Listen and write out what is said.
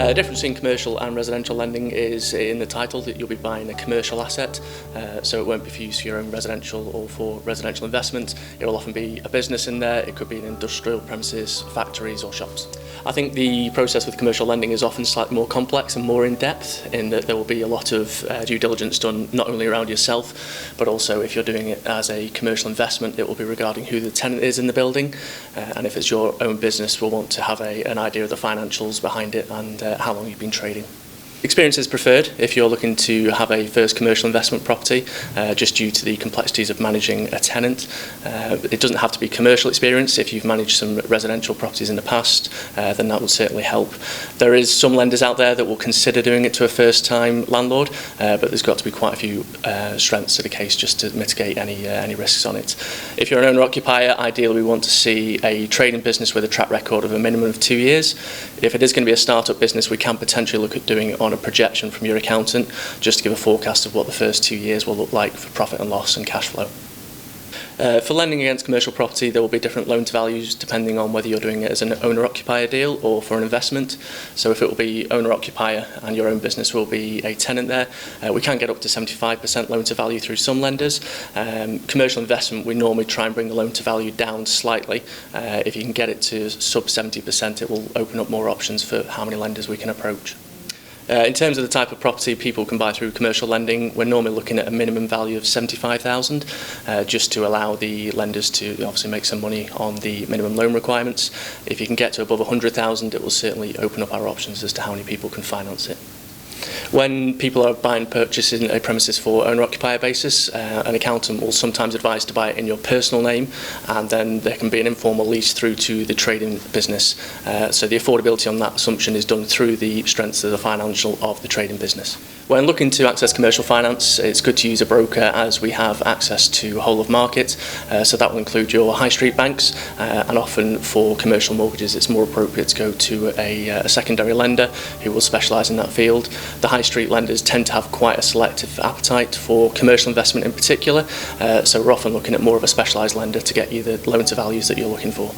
The difference between commercial and residential lending is in the title that you'll be buying a commercial asset, so it won't be for use for your own residential or for residential investment. It will often be a business in there, it could be an industrial premises, factories or shops. I think the process with commercial lending is often slightly more complex and more in-depth in that there will be a lot of due diligence done not only around yourself, but also if you're doing it as a commercial investment, it will be regarding who the tenant is in the building, and if it's your own business, we'll want to have an idea of the financials behind it and how long you've been trading. Experience is preferred if you're looking to have a first commercial investment property, just due to the complexities of managing a tenant. It doesn't have to be commercial experience. If you've managed some residential properties in the past, then that would certainly help. There is some lenders out there that will consider doing it to a first-time landlord, but there's got to be quite a few strengths to the case just to mitigate any risks on it. If you're an owner-occupier, ideally we want to see a trading business with a track record of a minimum of 2 years. If it is going to be a start-up business, we can potentially look at doing it on a projection from your accountant just to give a forecast of what the first 2 years will look like for profit and loss and cash flow. For lending against commercial property, there will be different loan to values depending on whether you're doing it as an owner-occupier deal or for an investment. So if it will be owner-occupier and your own business will be a tenant there, we can get up to 75% loan to value through some lenders. Commercial investment, we normally try and bring the loan to value down slightly. If you can get it to sub 70%, it will open up more options for how many lenders we can approach. In terms of the type of property people can buy through commercial lending, we're normally looking at a minimum value of 75,000, just to allow the lenders to obviously make some money on the minimum loan requirements. If you can get to above 100,000, it will certainly open up our options as to how many people can finance it. When people are purchasing a premises for owner-occupier basis, an accountant will sometimes advise to buy it in your personal name, and then there can be an informal lease through to the trading business. So the affordability on that assumption is done through the strengths of the financial of the trading business. When looking to access commercial finance, it's good to use a broker as we have access to whole of market, so that will include your high street banks, and often for commercial mortgages it's more appropriate to go to a secondary lender who will specialise in that field. The high street lenders tend to have quite a selective appetite for commercial investment in particular, so we're often looking at more of a specialised lender to get you the loan to values that you're looking for.